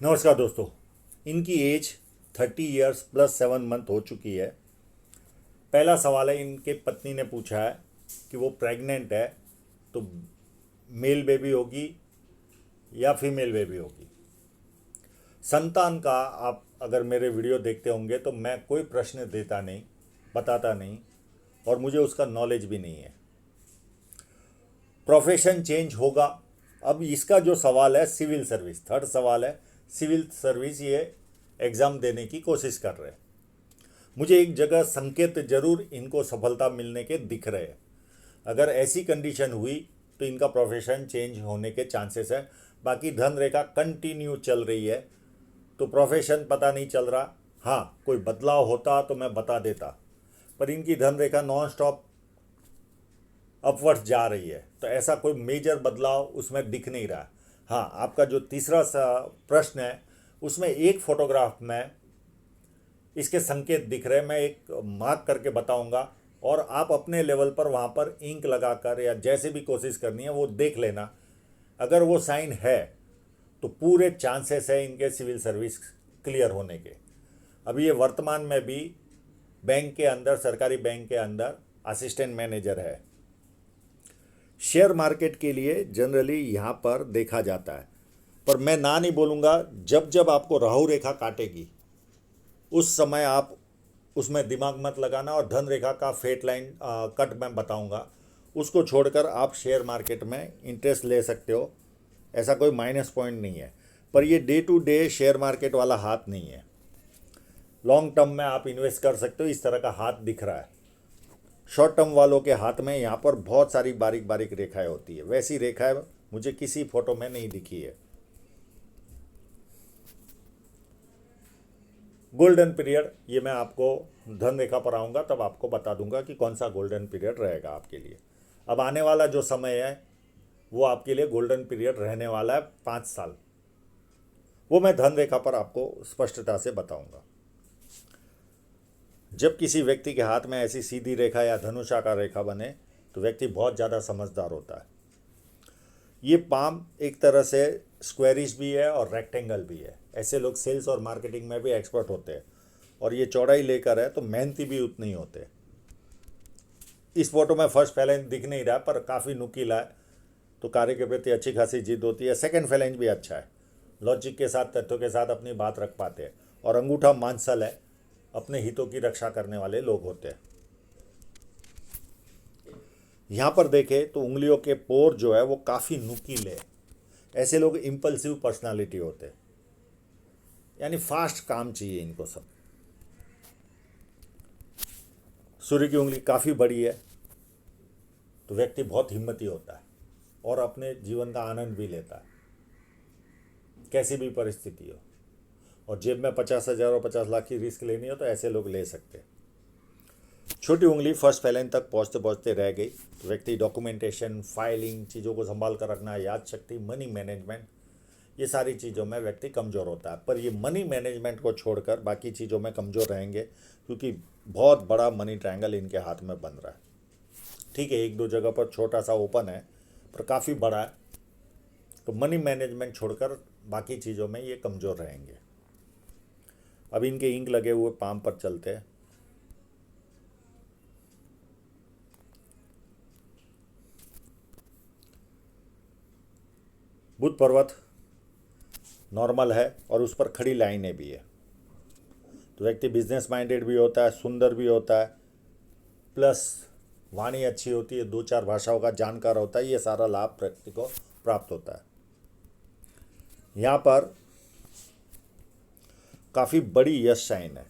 नमस्कार दोस्तों। इनकी एज 30 ईयर्स प्लस 7 मंथ हो चुकी है। पहला सवाल है, इनके पत्नी ने पूछा है कि वो प्रेग्नेंट है तो मेल बेबी होगी या फीमेल बेबी होगी। संतान का आप अगर मेरे वीडियो देखते होंगे तो मैं कोई प्रश्न देता नहीं, बताता नहीं, और मुझे उसका नॉलेज भी नहीं है। प्रोफेशन चेंज होगा। अब इसका जो सवाल है सिविल सर्विस, थर्ड सवाल है सिविल सर्विस, ये एग्ज़ाम देने की कोशिश कर रहे हैं। मुझे एक जगह संकेत जरूर इनको सफलता मिलने के दिख रहे हैं। अगर ऐसी कंडीशन हुई तो इनका प्रोफेशन चेंज होने के चांसेस है। बाकी धन रेखा कंटिन्यू चल रही है तो प्रोफेशन पता नहीं चल रहा। हाँ, कोई बदलाव होता तो मैं बता देता, पर इनकी धन रेखा नॉन स्टॉप अपवर्ड जा रही है तो ऐसा कोई मेजर बदलाव उसमें दिख नहीं रहा। हाँ, आपका जो तीसरा प्रश्न है उसमें एक फोटोग्राफ में इसके संकेत दिख रहे हैं। मैं एक मार्क करके बताऊंगा और आप अपने लेवल पर वहाँ पर इंक लगाकर या जैसे भी कोशिश करनी है वो देख लेना। अगर वो साइन है तो पूरे चांसेस है इनके सिविल सर्विस क्लियर होने के। अभी ये वर्तमान में भी बैंक के अंदर, सरकारी बैंक के अंदर असिस्टेंट मैनेजर है। शेयर मार्केट के लिए जनरली यहाँ पर देखा जाता है, पर मैं ना नहीं बोलूँगा। जब जब आपको राहु रेखा काटेगी उस समय आप उसमें दिमाग मत लगाना, और धन रेखा का फेट लाइन कट मैं बताऊँगा, उसको छोड़कर आप शेयर मार्केट में इंटरेस्ट ले सकते हो। ऐसा कोई माइनस पॉइंट नहीं है, पर ये day to day share market वाला हाथ नहीं है। लॉन्ग टर्म में आप इन्वेस्ट कर सकते हो, इस तरह का हाथ दिख रहा है। शॉर्ट टर्म वालों के हाथ में यहाँ पर बहुत सारी बारीक बारीक रेखाएं होती है, वैसी रेखाएं मुझे किसी फोटो में नहीं दिखी है। गोल्डन पीरियड, ये मैं आपको धन रेखा पर आऊँगा तब आपको बता दूंगा कि कौन सा गोल्डन पीरियड रहेगा आपके लिए। अब आने वाला जो समय है वो आपके लिए गोल्डन पीरियड रहने वाला है 5 साल। वो मैं धन रेखा पर आपको स्पष्टता से बताऊंगा। जब किसी व्यक्ति के हाथ में ऐसी सीधी रेखा या धनुषाकार रेखा बने तो व्यक्ति बहुत ज़्यादा समझदार होता है। ये पाम एक तरह से स्क्वेरिश भी है और रेक्टेंगल भी है। ऐसे लोग सेल्स और मार्केटिंग में भी एक्सपर्ट होते हैं, और ये चौड़ाई लेकर है तो मेहनती भी उतने ही होते हैं। इस फोटो में फर्स्ट फैलेंज दिख नहीं रहा, पर काफ़ी नुकीला है तो कार्य के प्रति अच्छी खासी जिद होती है। सेकंड फैलेंज भी अच्छा है, लॉजिक के साथ, तथ्यों के साथ अपनी बात रख पाते हैं। और अंगूठा मांसल है, अपने हितों की रक्षा करने वाले लोग होते हैं। यहाँ पर देखें तो उंगलियों के पोर जो है वो काफ़ी नुकीले हैं। ऐसे लोग इम्पल्सिव पर्सनालिटी होते हैं, यानी फास्ट काम चाहिए इनको सब। सूर्य की उंगली काफ़ी बड़ी है तो व्यक्ति बहुत हिम्मती होता है और अपने जीवन का आनंद भी लेता है, कैसी भी परिस्थिति हो। और जेब में 50,000 और 50 लाख की रिस्क लेनी हो तो ऐसे लोग ले सकते हैं। छोटी उंगली फर्स्ट फैलेंज तक पहुंचते पहुंचते रह गई तो व्यक्ति डॉक्यूमेंटेशन, फाइलिंग, चीज़ों को संभाल कर रखना, याद शक्ति, मनी मैनेजमेंट, ये सारी चीज़ों में व्यक्ति कमज़ोर होता है। पर ये मनी मैनेजमेंट को छोड़कर बाकी चीज़ों में कमज़ोर रहेंगे, क्योंकि बहुत बड़ा मनी ट्रायंगल इनके हाथ में बन रहा है। ठीक है, एक दो जगह पर छोटा सा ओपन है पर काफ़ी बड़ा है, तो मनी मैनेजमेंट छोड़कर बाकी चीज़ों में ये कमज़ोर रहेंगे। अब इनके इंक लगे हुए पाम पर चलते हैं। बुध पर्वत नॉर्मल है और उस पर खड़ी लाइनें भी है, तो व्यक्ति बिजनेस माइंडेड भी होता है, सुंदर भी होता है, प्लस वाणी अच्छी होती है, 2-4 भाषाओं का जानकार होता है। ये सारा लाभ व्यक्ति को प्राप्त होता है। यहाँ पर काफ़ी बड़ी यश साइन है।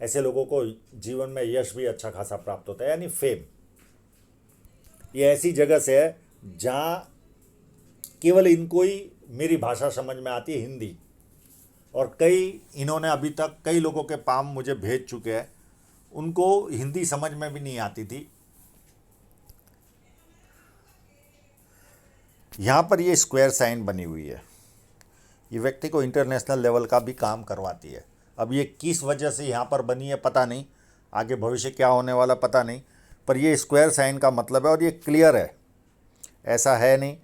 ऐसे लोगों को जीवन में यश भी अच्छा खासा प्राप्त होता है, यानी फेम। ये ऐसी जगह से है जहाँ केवल इनको ही मेरी भाषा समझ में आती है, हिंदी। और इन्होंने अभी तक कई लोगों के पाम मुझे भेज चुके हैं, उनको हिंदी समझ में भी नहीं आती थी। यहाँ पर ये स्क्वायर साइन बनी हुई है, ये व्यक्ति को इंटरनेशनल लेवल का भी काम करवाती है। अब ये किस वजह से यहाँ पर बनी है पता नहीं, आगे भविष्य क्या होने वाला पता नहीं, पर ये स्क्वायर साइन का मतलब है और ये क्लियर है। ऐसा है नहीं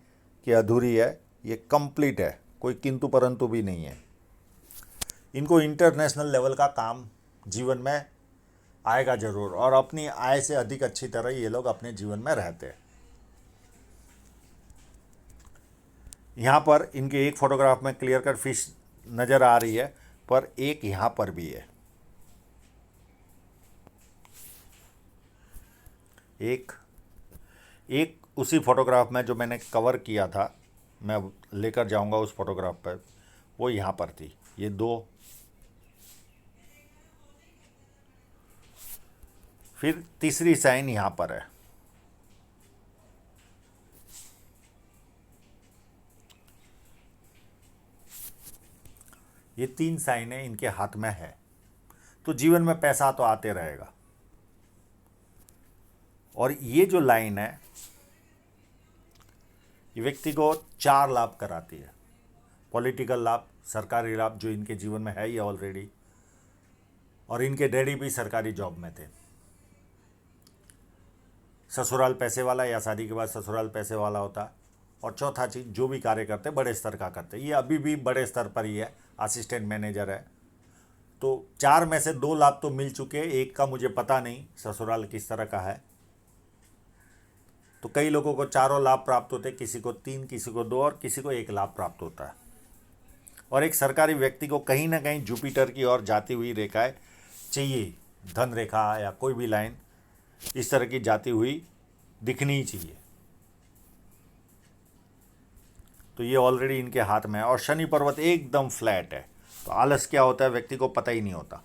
कि अधूरी है, ये कंप्लीट है, कोई किंतु परंतु भी नहीं है। इनको इंटरनेशनल लेवल का काम जीवन में आएगा जरूर, और अपनी आय से अधिक अच्छी तरह ये लोग अपने जीवन में रहते हैं। यहाँ पर इनके एक फोटोग्राफ में क्लियर कट फिश नज़र आ रही है, पर एक यहाँ पर भी है, एक उसी फोटोग्राफ में जो मैंने कवर किया था, मैं लेकर जाऊंगा उस फोटोग्राफ पर, वो यहाँ पर थी। ये दो, फिर तीसरी साइन यहाँ पर है। ये 3 साइनें इनके हाथ में है, तो जीवन में पैसा तो आते रहेगा। और ये जो लाइन है, ये व्यक्ति को 4 लाभ कराती है। पॉलिटिकल लाभ, सरकारी लाभ जो इनके जीवन में है ये ऑलरेडी, और इनके डैडी भी सरकारी जॉब में थे। ससुराल पैसे वाला, या शादी के बाद ससुराल पैसे वाला होता। और चौथा चीज़, जो भी कार्य करते बड़े स्तर का करते, ये अभी भी बड़े स्तर पर ही है, असिस्टेंट मैनेजर है। तो 4 में से 2 लाभ तो मिल चुके, एक का मुझे पता नहीं ससुराल किस तरह का है। तो कई लोगों को चारों लाभ प्राप्त होते, किसी को 3, किसी को 2 और किसी को 1 लाभ प्राप्त होता है। और एक सरकारी व्यक्ति को कहीं ना कहीं जुपिटर की ओर जाती हुई रेखाएं चाहिए, धन रेखा या कोई भी लाइन इस तरह की जाती हुई दिखनी ही चाहिए। तो ये ऑलरेडी इनके हाथ में है, और शनि पर्वत एकदम फ्लैट है, तो आलस क्या होता है व्यक्ति को पता ही नहीं होता।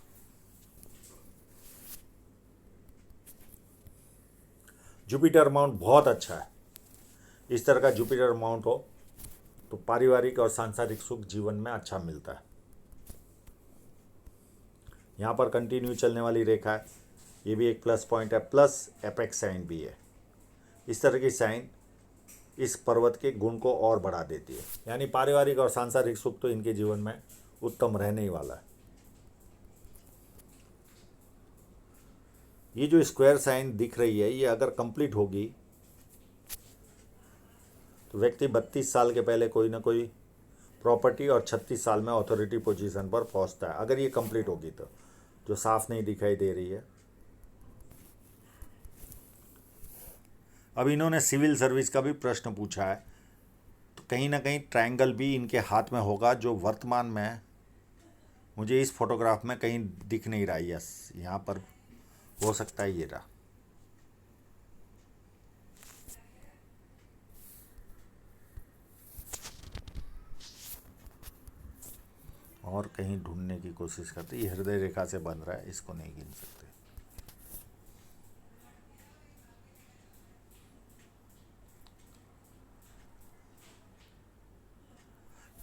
जुपिटर अमाउंट बहुत अच्छा है। इस तरह का जुपिटर अमाउंट हो तो पारिवारिक और सांसारिक सुख जीवन में अच्छा मिलता है। यहाँ पर कंटिन्यू चलने वाली रेखा है, ये भी एक प्लस पॉइंट है, प्लस एपेक्स साइन भी है। इस तरह की साइन इस पर्वत के गुण को और बढ़ा देती है, यानी पारिवारिक और सांसारिक सुख तो इनके जीवन में उत्तम रहने ही वाला है। ये जो स्क्वायर साइन दिख रही है, ये अगर कंप्लीट होगी तो व्यक्ति 32 साल के पहले कोई ना कोई प्रॉपर्टी और 36 साल में अथॉरिटी पोजीशन पर पहुंचता है, अगर ये कंप्लीट होगी तो, जो साफ नहीं दिखाई दे रही है। अब इन्होंने सिविल सर्विस का भी प्रश्न पूछा है, तो कहीं ना कहीं ट्रायंगल भी इनके हाथ में होगा, जो वर्तमान में मुझे इस फोटोग्राफ में कहीं दिख नहीं रहा है। यस, यहाँ पर हो सकता है ये रहा। और कहीं ढूंढने की कोशिश करते, ये हृदय रेखा से बन रहा है, इसको नहीं गिन सकते।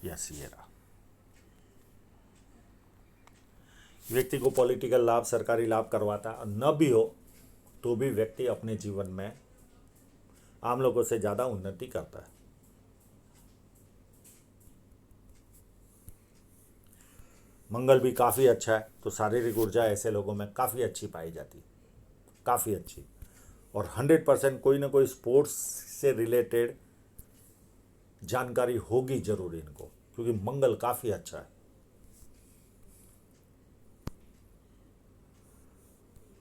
यस, ये रहा। व्यक्ति को पॉलिटिकल लाभ, सरकारी लाभ करवाता है, न भी हो तो भी व्यक्ति अपने जीवन में आम लोगों से ज़्यादा उन्नति करता है। मंगल भी काफ़ी अच्छा है, तो शारीरिक ऊर्जा ऐसे लोगों में काफ़ी अच्छी पाई जाती, काफ़ी अच्छी। और 100% कोई ना कोई स्पोर्ट्स से रिलेटेड जानकारी होगी जरूर इनको, क्योंकि मंगल काफ़ी अच्छा है।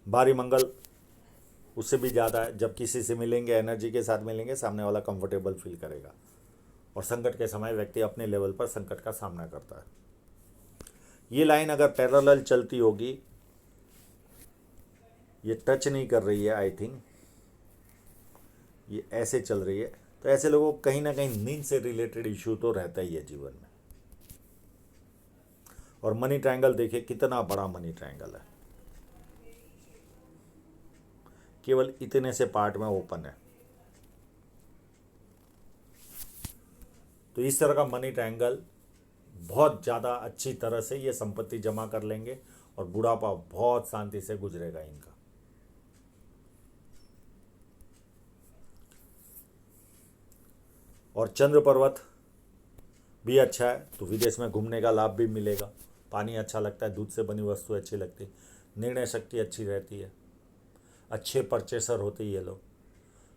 भारी मंगल उससे भी ज़्यादा है, जब किसी से मिलेंगे, एनर्जी के साथ मिलेंगे, सामने वाला कंफर्टेबल फील करेगा। और संकट के समय व्यक्ति अपने लेवल पर संकट का सामना करता है। ये लाइन अगर पैरेलल चलती होगी, ये टच नहीं कर रही है, आई थिंक ये ऐसे चल रही है, तो ऐसे लोगों को कहीं ना कहीं नींद से रिलेटेड इशू तो रहता ही है जीवन में। और मनी ट्रायंगल देखिए, कितना बड़ा मनी ट्रायंगल है, केवल इतने से पार्ट में ओपन है। तो इस तरह का मनी ट्रायंगल बहुत ज़्यादा अच्छी तरह से ये संपत्ति जमा कर लेंगे, और बुढ़ापा बहुत शांति से गुजरेगा इनका। और चंद्र पर्वत भी अच्छा है, तो विदेश में घूमने का लाभ भी मिलेगा। पानी अच्छा लगता है, दूध से बनी वस्तु अच्छी लगती है, निर्णय शक्ति अच्छी रहती है, अच्छे परचेसर होते ये लोग,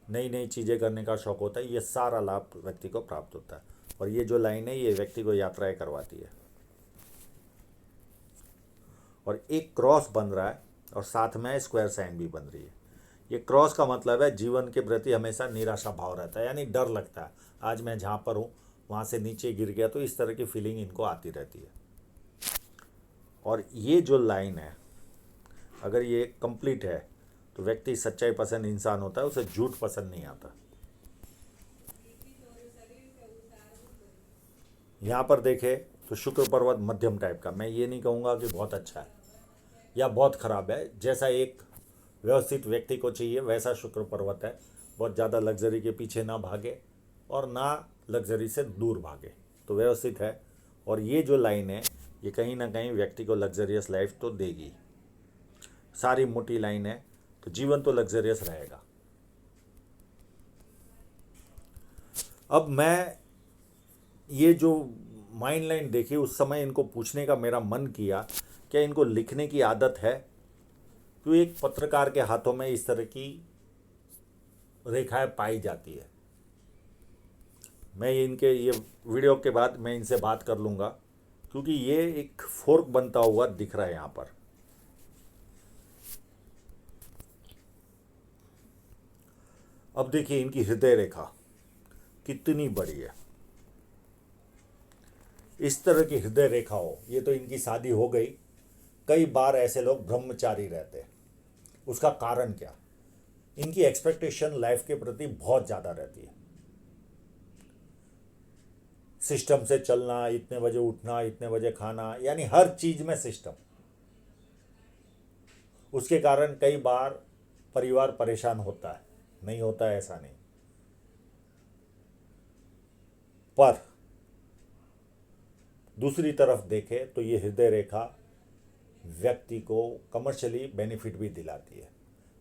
नई नई चीज़ें करने का शौक़ होता है, ये सारा लाभ व्यक्ति को प्राप्त होता है। और ये जो लाइन है ये व्यक्ति को यात्राएं करवाती है। और एक क्रॉस बन रहा है और साथ में स्क्वायर साइन भी बन रही है। ये क्रॉस का मतलब है जीवन के प्रति हमेशा निराशा भाव रहता है, यानी डर लगता है, आज मैं जहाँ पर हूँ वहाँ से नीचे गिर गया, तो इस तरह की फीलिंग इनको आती रहती है। और ये जो लाइन है अगर ये कंप्लीट है तो व्यक्ति सच्चाई पसंद इंसान होता है, उसे झूठ पसंद नहीं आता। यहाँ पर देखे तो शुक्र पर्वत मध्यम टाइप का, मैं ये नहीं कहूँगा कि बहुत अच्छा है या बहुत ख़राब है, जैसा एक व्यवस्थित व्यक्ति को चाहिए वैसा शुक्र पर्वत है। बहुत ज़्यादा लग्जरी के पीछे ना भागे और ना लग्जरी से दूर भागे, तो व्यवस्थित है। और ये जो लाइन है ये कहीं ना कहीं व्यक्ति को लग्जरियस लाइफ तो देगी। सारी मोटी लाइन है तो जीवन तो लग्जरियस रहेगा। अब मैं ये जो माइंड लाइन देखी उस समय इनको पूछने का मेरा मन किया, क्या इनको लिखने की आदत है? तो एक पत्रकार के हाथों में इस तरह की रेखाएं पाई जाती है। मैं इनके ये वीडियो के बाद मैं इनसे बात कर लूँगा, क्योंकि ये एक फोर्क बनता हुआ दिख रहा है यहाँ पर। अब देखिए इनकी हृदय रेखा कितनी बड़ी है। इस तरह की हृदय रेखा हो, ये तो इनकी शादी हो गई। कई बार ऐसे लोग ब्रह्मचारी रहते हैं। उसका कारण क्या? इनकी एक्सपेक्टेशन लाइफ के प्रति बहुत ज़्यादा रहती है। सिस्टम से चलना, इतने बजे उठना, इतने बजे खाना, यानी हर चीज में सिस्टम। उसके कारण कई बार परिवार परेशान होता है, नहीं होता है ऐसा नहीं, पर दूसरी तरफ देखे तो ये हृदय रेखा व्यक्ति को कमर्शियली बेनिफिट भी दिलाती है।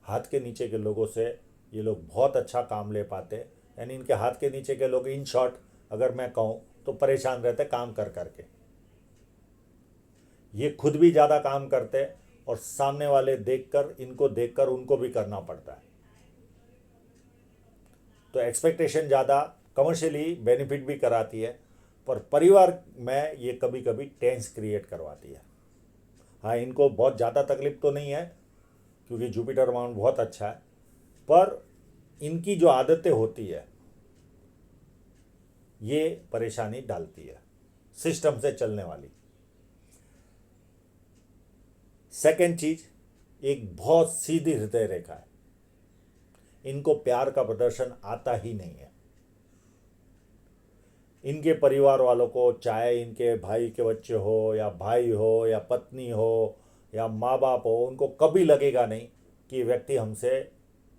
हाथ के नीचे के लोगों से ये लोग बहुत अच्छा काम ले पाते, यानी इनके हाथ के नीचे के लोग इन शॉर्ट अगर मैं कहूँ तो परेशान रहते काम कर करके। ये खुद भी ज़्यादा काम करते और सामने वाले देखकर, इनको देखकर उनको भी करना पड़ता है। तो एक्सपेक्टेशन ज़्यादा, कमर्शियली बेनिफिट भी कराती है, पर परिवार में ये कभी कभी टेंस क्रिएट करवाती है। हाँ, इनको बहुत ज़्यादा तकलीफ तो नहीं है क्योंकि जुपिटर माउंट बहुत अच्छा है, पर इनकी जो आदतें होती है ये परेशानी डालती है, सिस्टम से चलने वाली। सेकंड चीज, एक बहुत सीधी हृदय रेखा है। इनको प्यार का प्रदर्शन आता ही नहीं है। इनके परिवार वालों को, चाहे इनके भाई के बच्चे हो या भाई हो या पत्नी हो या माँ बाप हो, उनको कभी लगेगा नहीं कि व्यक्ति हमसे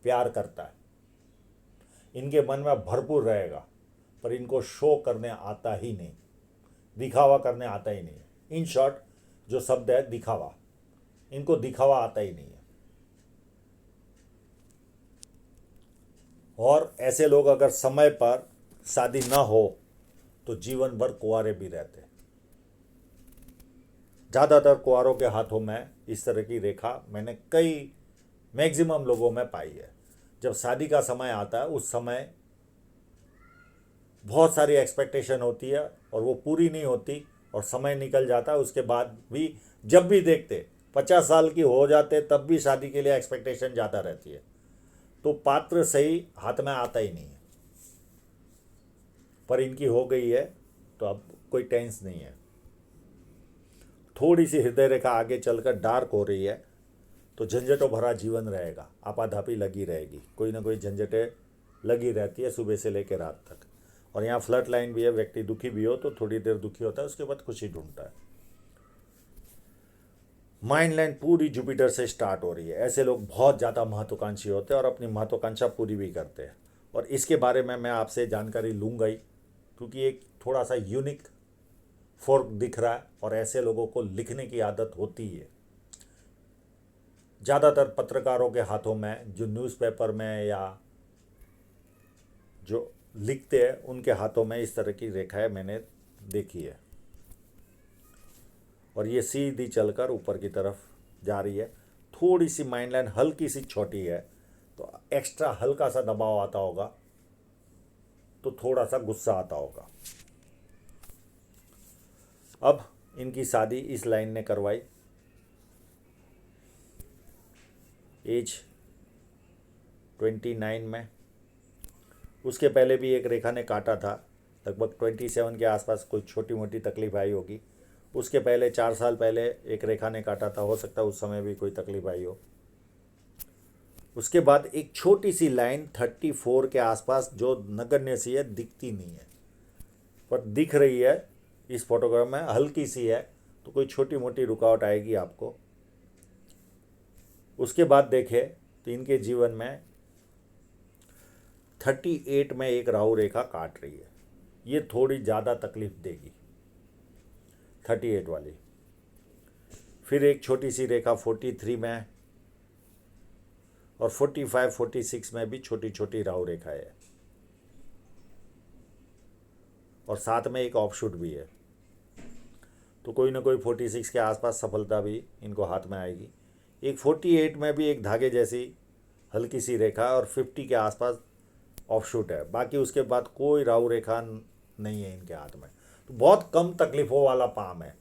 प्यार करता है। इनके मन में भरपूर रहेगा, पर इनको शो करने आता ही नहीं, दिखावा करने आता ही नहीं। इन शॉर्ट जो शब्द है दिखावा, इनको दिखावा आता ही नहीं है। और ऐसे लोग अगर समय पर शादी ना हो तो जीवन भर कुंवारे भी रहते। ज़्यादातर कुंवारों के हाथों में इस तरह की रेखा मैंने कई मैक्सिमम लोगों में पाई है। जब शादी का समय आता है उस समय बहुत सारी एक्सपेक्टेशन होती है और वो पूरी नहीं होती और समय निकल जाता है। उसके बाद भी जब भी देखते 50 साल की हो जाते तब भी शादी के लिए एक्सपेक्टेशन ज़्यादा रहती है, तो पात्र सही हाथ में आता ही नहीं है। पर इनकी हो गई है तो अब कोई टेंस नहीं है। थोड़ी सी हृदय रेखा आगे चलकर डार्क हो रही है तो झंझटों भरा जीवन रहेगा, आपाधापी लगी रहेगी, कोई ना कोई झंझटें लगी रहती है सुबह से लेकर रात तक। और यहाँ फ्लड लाइन भी है, व्यक्ति दुखी भी हो तो थोड़ी देर दुखी होता है, उसके बाद खुशी ढूंढता है। माइंड लाइन पूरी जुपिटर से स्टार्ट हो रही है। ऐसे लोग बहुत ज़्यादा महत्वाकांक्षी होते हैं और अपनी महत्वाकांक्षा पूरी भी करते हैं। और इसके बारे में मैं आपसे जानकारी लूँगा ही, क्योंकि एक थोड़ा सा यूनिक फोर्क दिख रहा है और ऐसे लोगों को लिखने की आदत होती है। ज़्यादातर पत्रकारों के हाथों में, जो न्यूज़पेपर में या जो लिखते हैं उनके हाथों में इस तरह की रेखाएं मैंने देखी है। और ये सीधी चलकर ऊपर की तरफ जा रही है। थोड़ी सी माइंड लाइन हल्की सी छोटी है तो एक्स्ट्रा हल्का सा दबाव आता होगा, तो थोड़ा सा गुस्सा आता होगा। अब इनकी शादी इस लाइन ने करवाई, एज 29 में। उसके पहले भी एक रेखा ने काटा था, लगभग 27 के आसपास कोई छोटी मोटी तकलीफ आई होगी। उसके पहले 4 साल पहले एक रेखा ने काटा था, हो सकता है उस समय भी कोई तकलीफ आई हो। उसके बाद एक छोटी सी लाइन 34 के आसपास जो नगण्य सी है, दिखती नहीं है, पर दिख रही है इस फोटोग्राफ में, हल्की सी है, तो कोई छोटी मोटी रुकावट आएगी आपको। उसके बाद देखें तो इनके जीवन में 38 में एक राहु रेखा काट रही है, ये थोड़ी ज़्यादा तकलीफ देगी 38 वाली। फिर एक छोटी सी रेखा 43 में और 45 46 में भी छोटी छोटी राहु रेखा है, और साथ में एक ऑफशूट भी है। तो कोई ना कोई 46 के आसपास सफलता भी इनको हाथ में आएगी। एक 48 में भी एक धागे जैसी हल्की सी रेखा और 50 के आसपास ऑफशूट है। बाकी उसके बाद कोई राहु रेखा नहीं है इनके हाथ में, तो बहुत कम तकलीफ़ों वाला पाम है।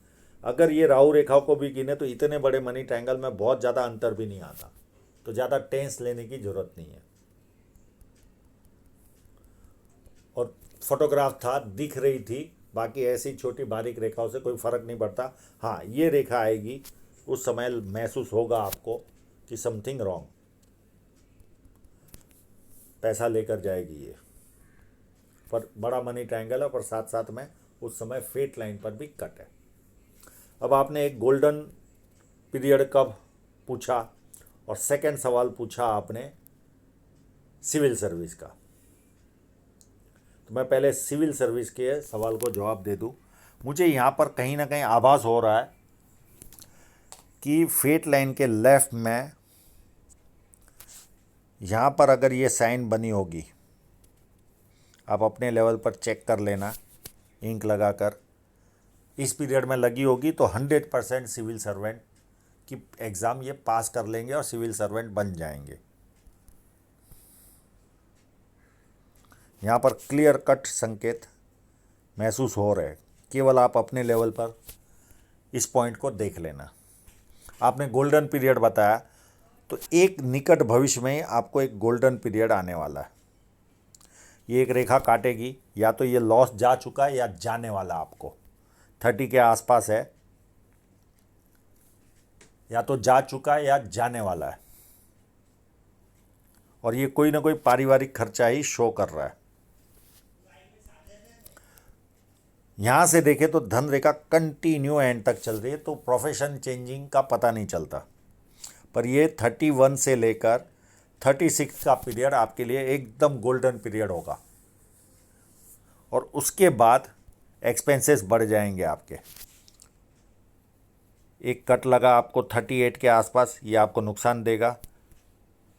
अगर ये राहु रेखाओं को भी गिने तो इतने बड़े मनी ट्रायंगल में बहुत ज़्यादा अंतर भी नहीं आता, तो ज़्यादा टेंस लेने की ज़रूरत नहीं है। और फोटोग्राफ था, दिख रही थी, बाकी ऐसी छोटी बारीक रेखाओं से कोई फ़र्क नहीं पड़ता। हाँ, ये रेखा आएगी उस समय महसूस होगा आपको कि समथिंग रॉन्ग, पैसा लेकर जाएगी ये। पर बड़ा मनी ट्रायंगल है, पर साथ साथ में उस समय फेट लाइन पर भी कट है। अब आपने एक गोल्डन पीरियड कब पूछा, और सेकंड सवाल पूछा आपने सिविल सर्विस का। तो मैं पहले सिविल सर्विस के सवाल को जवाब दे दूं। मुझे यहाँ पर कहीं ना कहीं आभास हो रहा है कि फेट लाइन के लेफ्ट में यहाँ पर अगर ये साइन बनी होगी, आप अपने लेवल पर चेक कर लेना, इंक लगाकर इस पीरियड में लगी होगी, तो 100% सिविल सर्वेंट की एग्ज़ाम ये पास कर लेंगे और सिविल सर्वेंट बन जाएंगे। यहाँ पर क्लियर कट संकेत महसूस हो रहे हैं, केवल आप अपने लेवल पर इस पॉइंट को देख लेना। आपने गोल्डन पीरियड बताया, तो एक निकट भविष्य में आपको एक गोल्डन पीरियड आने वाला है। ये एक रेखा काटेगी, या तो ये लॉस जा चुका है या जाने वाला आपको 30 के आसपास है, या तो जा चुका है या जाने वाला है। और ये कोई ना कोई पारिवारिक खर्चा ही शो कर रहा है। यहाँ से देखें तो धन रेखा कंटिन्यू एंड तक चल रही है, तो प्रोफेशन चेंजिंग का पता नहीं चलता। पर ये 31 से लेकर 36 का पीरियड आपके लिए एकदम गोल्डन पीरियड होगा, और उसके बाद एक्सपेंसेस बढ़ जाएंगे आपके। एक कट लगा आपको 38 के आसपास, ये आपको नुकसान देगा।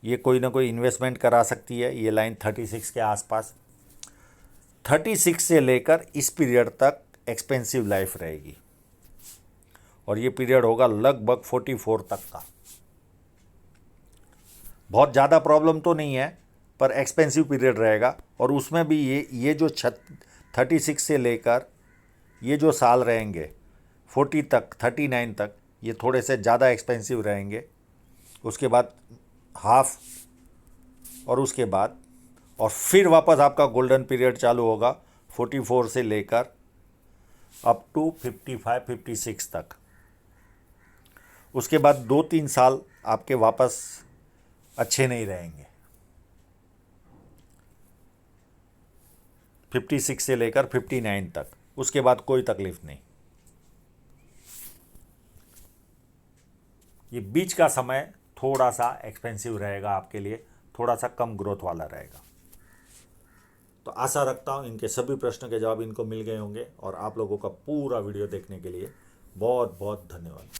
ये कोई ना कोई इन्वेस्टमेंट करा सकती है, ये लाइन 36 के आसपास। 36 से लेकर इस पीरियड तक एक्सपेंसिव लाइफ रहेगी, और ये पीरियड होगा लगभग 44 तक का। बहुत ज़्यादा प्रॉब्लम तो नहीं है, पर एक्सपेंसिव पीरियड रहेगा। और उसमें भी ये जो 36 से लेकर ये जो साल रहेंगे 40 तक 39 तक, ये थोड़े से ज़्यादा एक्सपेंसिव रहेंगे। उसके बाद हाफ, और उसके बाद और फिर वापस आपका गोल्डन पीरियड चालू होगा 44 से लेकर अप टू 55 56 तक। उसके बाद 2-3 साल आपके वापस अच्छे नहीं रहेंगे, 56 से लेकर 59 तक। उसके बाद कोई तकलीफ नहीं। ये बीच का समय थोड़ा सा एक्सपेंसिव रहेगा आपके लिए, थोड़ा सा कम ग्रोथ वाला रहेगा। तो आशा रखता हूँ इनके सभी प्रश्न के जवाब इनको मिल गए होंगे, और आप लोगों का पूरा वीडियो देखने के लिए बहुत बहुत धन्यवाद।